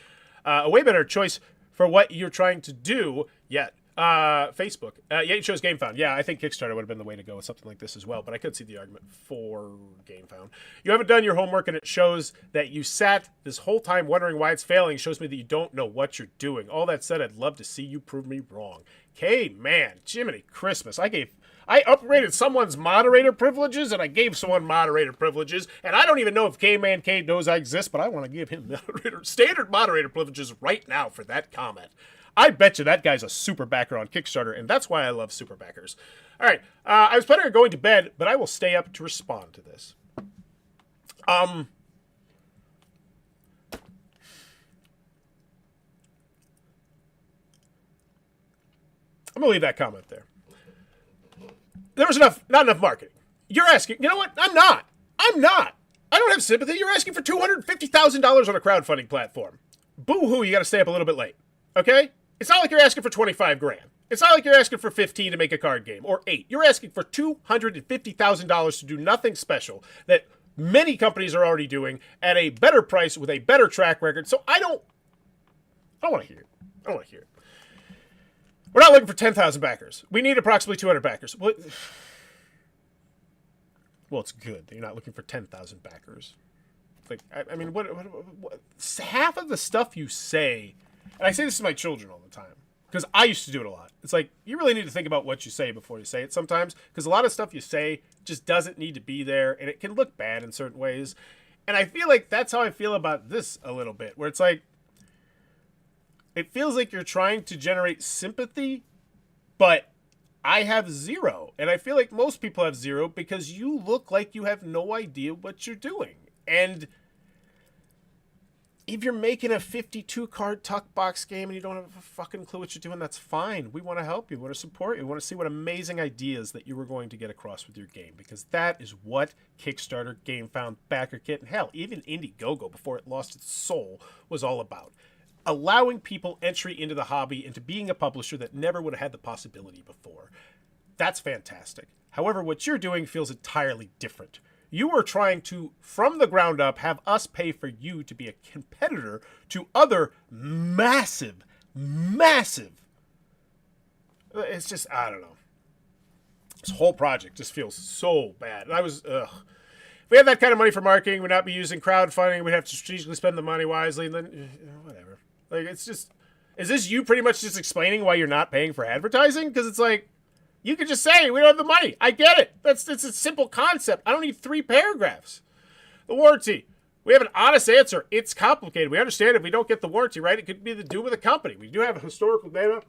better choice for what you're trying to do, yet. Facebook. You chose GameFound. Yeah, I think Kickstarter would have been the way to go with something like this as well, but I could see the argument for GameFound. You haven't done your homework, and it shows that you sat this whole time wondering why it's failing. It shows me that you don't know what you're doing. All that said, I'd love to see you prove me wrong. Man, Jiminy Christmas. I upgraded someone's moderator privileges, and I gave someone moderator privileges, and I don't even know if K-Man K knows I exist, but I want to give him standard moderator privileges right now for that comment. I bet you that guy's a super backer on Kickstarter, and that's why I love super backers. All right, I was planning on going to bed, but I will stay up to respond to this. I'm going to leave that comment there. There was not enough marketing. You're asking, you know what? I'm not. I don't have sympathy. You're asking for $250,000 on a crowdfunding platform. Boo-hoo, you got to stay up a little bit late. Okay? It's not like you're asking for 25 grand. It's not like you're asking for 15 to make a card game, or 8. You're asking for $250,000 to do nothing special that many companies are already doing at a better price with a better track record. So I don't want to hear it. We're not looking for 10,000 backers. We need approximately 200 backers. Well, it's good that you're not looking for 10,000 backers. Like, I mean, what half of the stuff you say, and I say this to my children all the time, because I used to do it a lot. It's like, you really need to think about what you say before you say it sometimes, because a lot of stuff you say just doesn't need to be there, and it can look bad in certain ways. And I feel like that's how I feel about this a little bit, where it's like, it feels like you're trying to generate sympathy, but I have zero. And I feel like most people have zero because you look like you have no idea what you're doing. And if you're making a 52-card tuck box game and you don't have a fucking clue what you're doing, that's fine. We want to help you. We want to support you. We want to see what amazing ideas that you were going to get across with your game, because that is what Kickstarter, GameFound, BackerKit, and hell, even Indiegogo before it lost its soul was all about. Allowing people entry into the hobby, into being a publisher that never would have had the possibility before. That's fantastic. However, what you're doing feels entirely different. You are trying to, from the ground up, have us pay for you to be a competitor to other massive. It's just, I don't know. This whole project just feels so bad. And if we had that kind of money for marketing, we'd not be using crowdfunding. We'd have to strategically spend the money wisely. And then, whatever. Like, it's just, is this you pretty much just explaining why you're not paying for advertising? Because it's like, you could just say, we don't have the money. I get it. It's a simple concept. I don't need 3 paragraphs. The warranty. We have an honest answer. It's complicated. We understand if we don't get the warranty right, it could be the doom of the company. We do have historical data.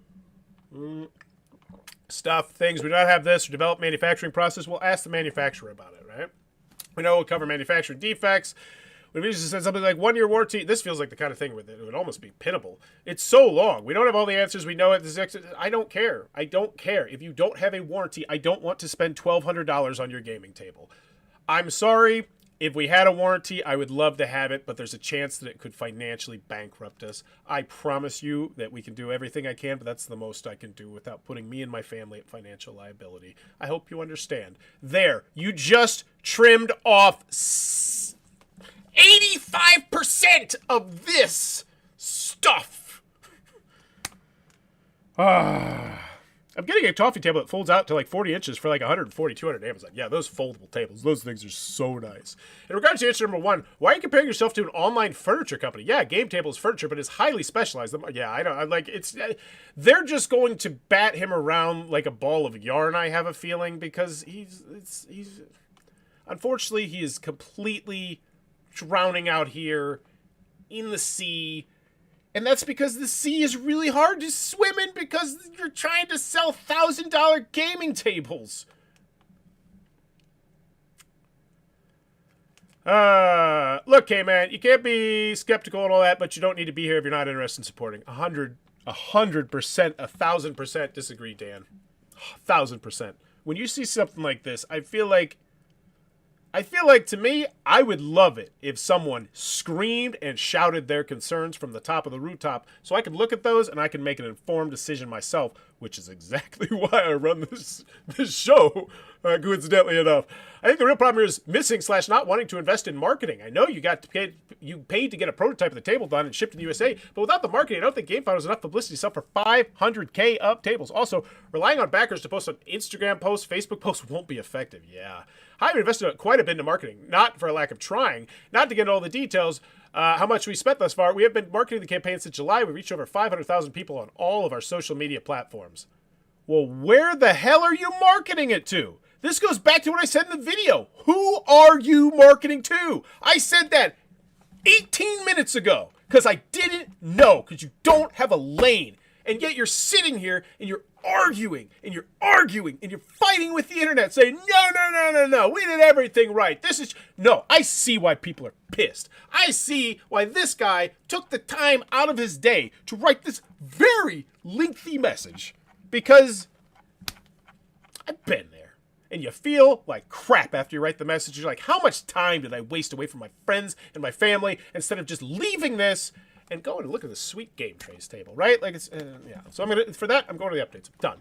Stuff, things. We do not have this or develop manufacturing process. We'll ask the manufacturer about it, right? We know we'll cover manufacturing defects. We've usually said something like 1-year warranty. This feels like the kind of thing where it would almost be pitiable. It's so long. We don't have all the answers. We know it. I don't care. I don't care. If you don't have a warranty, I don't want to spend $1,200 on your gaming table. I'm sorry. If we had a warranty, I would love to have it, but there's a chance that it could financially bankrupt us. I promise you that we can do everything I can, but that's the most I can do without putting me and my family at financial liability. I hope you understand. There. You just trimmed off 85% of this stuff. I'm getting a coffee table that folds out to like 40 inches for like 140, 200 Amazon. Yeah, those foldable tables, those things are so nice. In regards to answer number 1, why are you comparing yourself to an online furniture company? Yeah, Game Table is furniture, but it's highly specialized. Yeah, I know. I'm like, they're just going to bat him around like a ball of yarn, I have a feeling, because he's unfortunately, he is completely drowning out here in the sea, and that's because the sea is really hard to swim in because you're trying to sell $1,000 gaming tables. Look, hey man, you can't be skeptical and all that, but you don't need to be here if you're not interested in supporting. 100%, 1,000% disagree, Dan. 1,000%. When you see something like this, I feel like to me, I would love it if someone screamed and shouted their concerns from the top of the rooftop so I can look at those and I can make an informed decision myself, which is exactly why I run this show, coincidentally enough. I think the real problem here is missing / not wanting to invest in marketing. I know you paid to get a prototype of the table done and shipped to the USA, but without the marketing, I don't think GameFound has enough publicity to sell for 500K of tables. Also, relying on backers to post on Instagram posts, Facebook posts won't be effective. Yeah. I've invested quite a bit into marketing, not for a lack of trying, not to get into all the details, how much we spent thus far. We have been marketing the campaign since July. We reached over 500,000 people on all of our social media platforms. Well, where the hell are you marketing it to? This goes back to what I said in the video. Who are you marketing to? I said that 18 minutes ago because I didn't know, because you don't have a lane. And yet you're sitting here and you're arguing and you're fighting with the internet saying, no, we did everything right. No, I see why people are pissed. I see why this guy took the time out of his day to write this very lengthy message, because I've been there. And you feel like crap after you write the message. You're like, how much time did I waste away from my friends and my family instead of just leaving this and going to look at the sweet game trays table, right? Like, it's, yeah. So I'm going to, for that, I'm going to the updates. I'm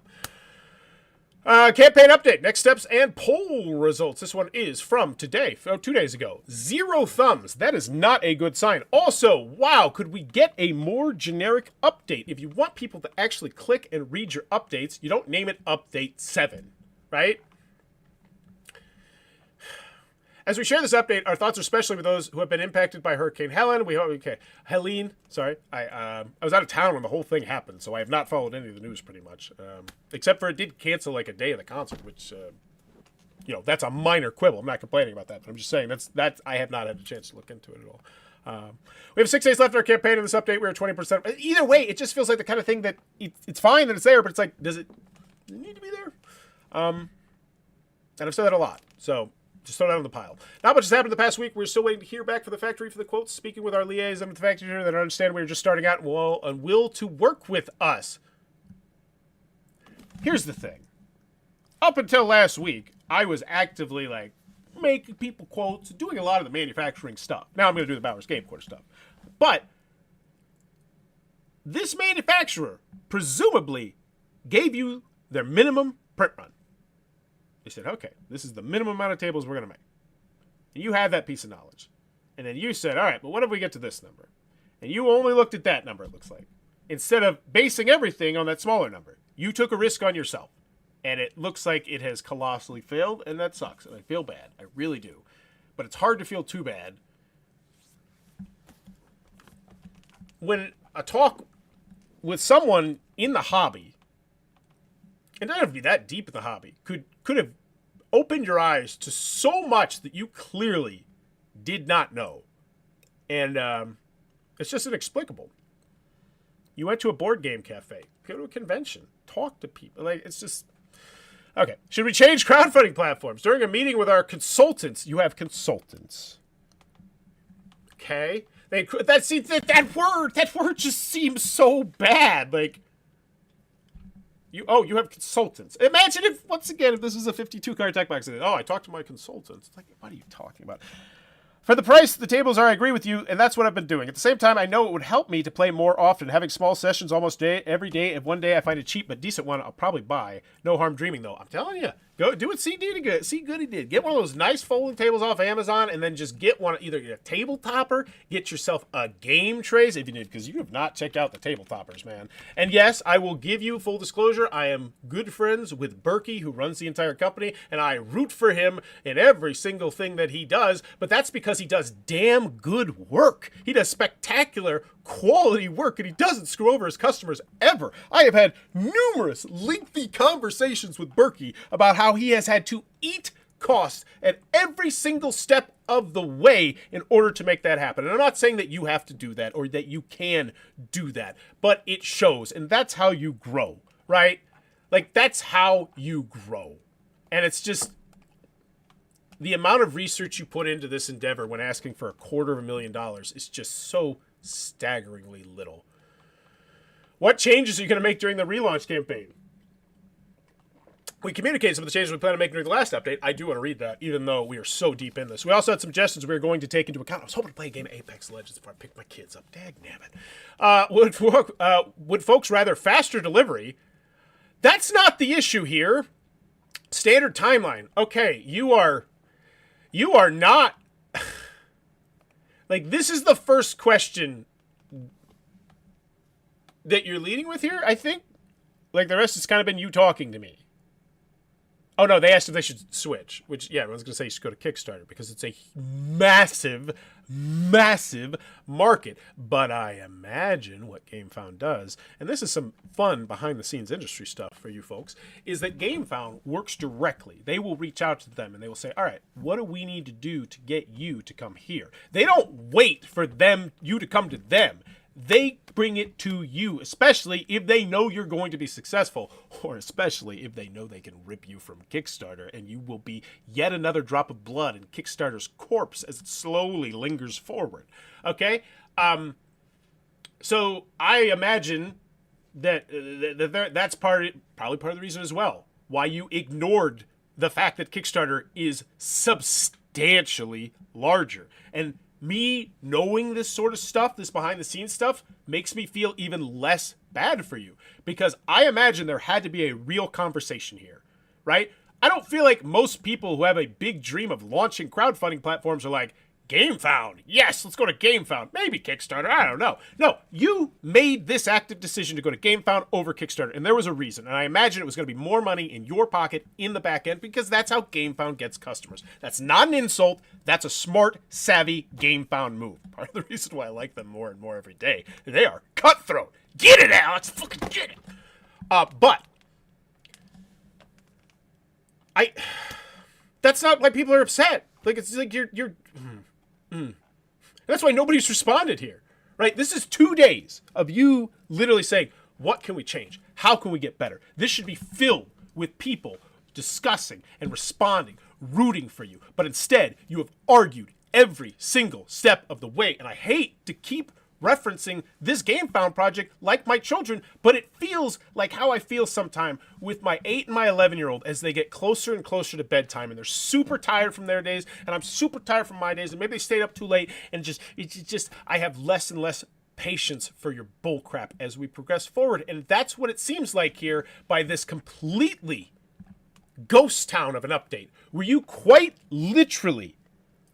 Campaign update, next steps, and poll results. This one is from today, 2 days ago. 0 thumbs. That is not a good sign. Also, wow, could we get a more generic update? If you want people to actually click and read your updates, you don't name it Update 7, right? As we share this update, our thoughts are especially with those who have been impacted by Hurricane Helene. Sorry, I was out of town when the whole thing happened, so I have not followed any of the news pretty much, except for it did cancel like a day of the concert, which that's a minor quibble. I'm not complaining about that, but I'm just saying that's I have not had a chance to look into it at all. We have 6 days left in our campaign. In this update, we're at 20%. Either way, it just feels like the kind of thing that it's fine that it's there, but it's like, does it need to be there? And I've said that a lot, so. Just throw it out on the pile. Not much has happened the past week. We're still waiting to hear back from the factory for the quotes. Speaking with our liaison with the factory here that understand we are just starting out and will to work with us. Here's the thing. Up until last week, I was actively like making people quotes, doing a lot of the manufacturing stuff. Now I'm going to do the Bowers Game Quarter stuff. But this manufacturer presumably gave you their minimum print run. They said, okay, this is the minimum amount of tables we're going to make. And you have that piece of knowledge. And then you said, all right, but what if we get to this number? And you only looked at that number, it looks like. Instead of basing everything on that smaller number. You took a risk on yourself. And it looks like it has colossally failed, and that sucks. And I feel bad. I really do. But it's hard to feel too bad when a talk with someone in the hobby, and it doesn't have to be that deep in the hobby, could have opened your eyes to so much that you clearly did not know. And it's just inexplicable. You went to a board game cafe, go to a convention, talk to people. Like, it's just... Okay. Should we change crowdfunding platforms? During a meeting with our consultants, you have consultants. Okay? That word just seems so bad. Like, you have consultants. Imagine if, once again, if this is a 52-card deck box, and I talked to my consultants. It's like, what are you talking about? For the price, the tables are, I agree with you, and that's what I've been doing. At the same time, I know it would help me to play more often. Having small sessions almost every day. If one day I find a cheap but decent one, I'll probably buy. No harm dreaming, though. I'm telling you. Go do what C Goody did. Get one of those nice folding tables off Amazon, and then just get one, either a table topper, get yourself a game trays, if you need, because you have not checked out the table toppers, man. And yes, I will give you full disclosure. I am good friends with Berkey, who runs the entire company, and I root for him in every single thing that he does, but that's because he does damn good work. He does spectacular quality work, and he doesn't screw over his customers ever. I have had numerous lengthy conversations with Berkey about how he has had to eat costs at every single step of the way in order to make that happen. And I'm not saying that you have to do that or that you can do that, but it shows, and that's how you grow, right? Like, that's how you grow. And it's just the amount of research you put into this endeavor when asking for $250,000 is just so staggeringly little. What changes are you going to make during the relaunch campaign? We communicated some of the changes we plan to make during the last update. I do want to read that, even though we are so deep in this. We also had some suggestions we were going to take into account. I was hoping to play a game of Apex Legends before I picked my kids up. Dagnabbit. Would folks rather faster delivery? That's not the issue here. Standard timeline. Okay, you are not... Like, this is the first question that you're leading with here, I think. Like, the rest has kind of been you talking to me. Oh, no, they asked if they should switch, which, yeah, I was going to say you should go to Kickstarter because it's a massive, massive market. But I imagine what GameFound does, and this is some fun behind-the-scenes industry stuff for you folks, is that GameFound works directly. They will reach out to them, and they will say, all right, what do we need to do to get you to come here? They don't wait for you to come to them. They bring it to you, especially if they know you're going to be successful, or especially if they know they can rip you from Kickstarter and you will be yet another drop of blood in Kickstarter's corpse as it slowly lingers forward. Okay? So I imagine that's probably part of the reason as well why you ignored the fact that Kickstarter is substantially larger. And me knowing this sort of stuff, this behind-the-scenes stuff, makes me feel even less bad for you. Because I imagine there had to be a real conversation here right? I don't feel like most people who have a big dream of launching crowdfunding platforms are like, GameFound, yes, let's go to GameFound. Maybe Kickstarter, I don't know. No, you made this active decision to go to GameFound over Kickstarter, and there was a reason. And I imagine it was going to be more money in your pocket in the back end because that's how GameFound gets customers. That's not an insult. That's a smart, savvy GameFound move. Part of the reason why I like them more and more every day. They are cutthroat. Get it, Alex. Fucking get it. But that's not why people are upset. Like, it's like you're. That's why nobody's responded here, right? This is 2 days of you literally saying, what can we change? How can we get better? This should be filled with people discussing and responding, rooting for you. But instead, you have argued every single step of the way. And I hate to keep referencing this GameFound project like my children, but it feels like how I feel sometime with my 8 and my 11-year-old as they get closer and closer to bedtime, and they're super tired from their days, and I'm super tired from my days, and maybe they stayed up too late, and it's just I have less and less patience for your bullcrap as we progress forward. And that's what it seems like here by this completely ghost town of an update, where you quite literally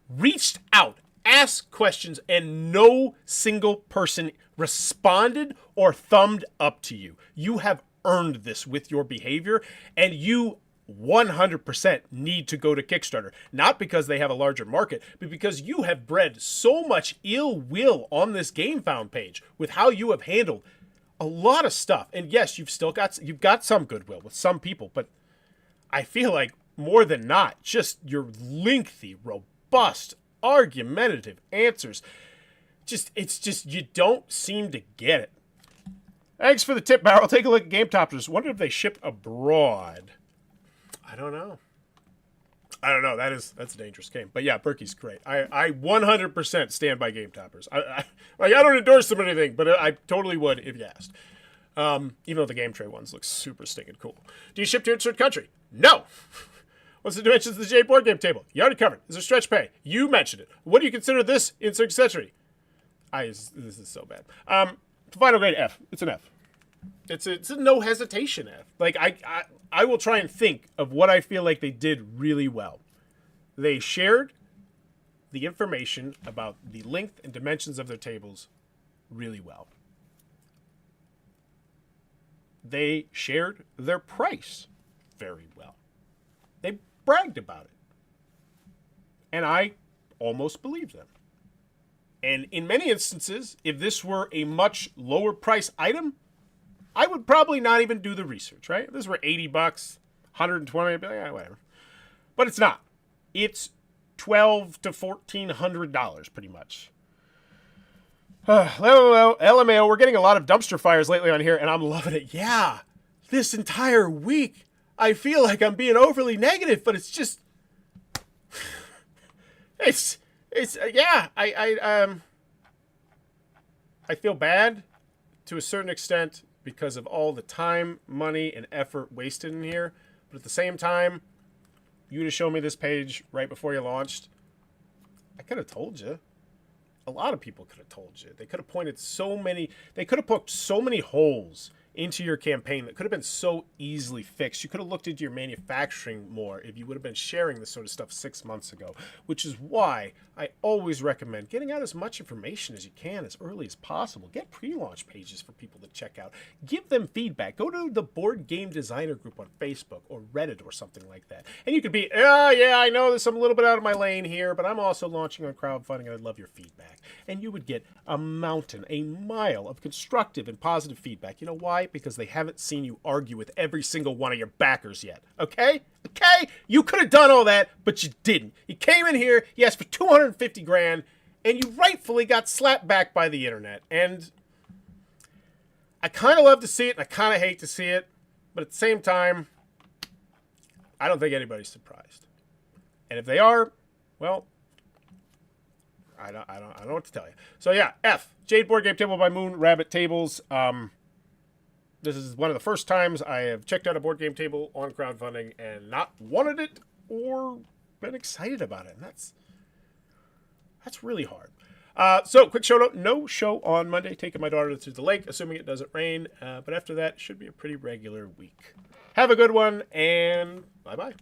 reached out, asked questions, and no single person responded or thumbed up to you. You have earned this with your behavior, and you 100% need to go to Kickstarter. Not because they have a larger market, but because you have bred so much ill will on this GameFound page with how you have handled a lot of stuff. And yes, you've got some goodwill with some people, but I feel like more than not, just your lengthy, robust, argumentative answers. It's just you don't seem to get it. Thanks for the tip, Barrel. Take a look at GameTopters. Wonder if they ship abroad. I don't know. That's a dangerous game. But yeah, Berkey's great. I 100% stand by GameToppers. I don't endorse them or anything, but I totally would if you asked. Even though the Game Tray ones look super stinking cool. Do you ship to insert country? No. What's the dimensions of the Jade board game table? You already covered. Is there stretch pay? You mentioned it. What do you consider this insert accessory? This is so bad. Final grade F. It's an F. It's a no hesitation F. Like I will try and think of what I feel like they did really well. They shared the information about the length and dimensions of their tables really well. They shared their price very well. They bragged about it. And I almost believe them. And in many instances, if this were a much lower price item, I would probably not even do the research, right? If this were $80, $120, I'd be like, yeah, whatever. But it's not. It's $1,200 to $1,400 pretty much. LMAO, we're getting a lot of dumpster fires lately on here, and I'm loving it. Yeah, this entire week, I feel like I'm being overly negative, but it's just, yeah, I feel bad to a certain extent because of all the time, money, and effort wasted in here. But at the same time, you to show me this page right before you launched, I could have told you. A lot of people could have told you. They could have poked so many holes into your campaign that could have been so easily fixed. You could have looked into your manufacturing more if you would have been sharing this sort of stuff 6 months ago, which is why I always recommend getting out as much information as you can as early as possible. Get pre-launch pages for people to check out. Give them feedback. Go to the Board Game Designer group on Facebook or Reddit or something like that. And you could be, yeah, I know this, I'm a little bit out of my lane here, but I'm also launching on crowdfunding and I'd love your feedback. And you would get a mile of constructive and positive feedback. You know why? Because they haven't seen you argue with every single one of your backers yet. Okay? You could have done all that, but you didn't. You came in here, you asked for $250,000, and you rightfully got slapped back by the internet. And I kind of love to see it, and I kind of hate to see it, but at the same time, I don't think anybody's surprised. And if they are, well, I don't know what to tell you. So yeah, F, Jade board game table by Moon Rabbit Tables. This is one of the first times I have checked out a board game table on crowdfunding and not wanted it or been excited about it. And that's really hard. So quick show note, no show on Monday, taking my daughter to the lake, assuming it doesn't rain. But after that, should be a pretty regular week. Have a good one, and Bye-bye.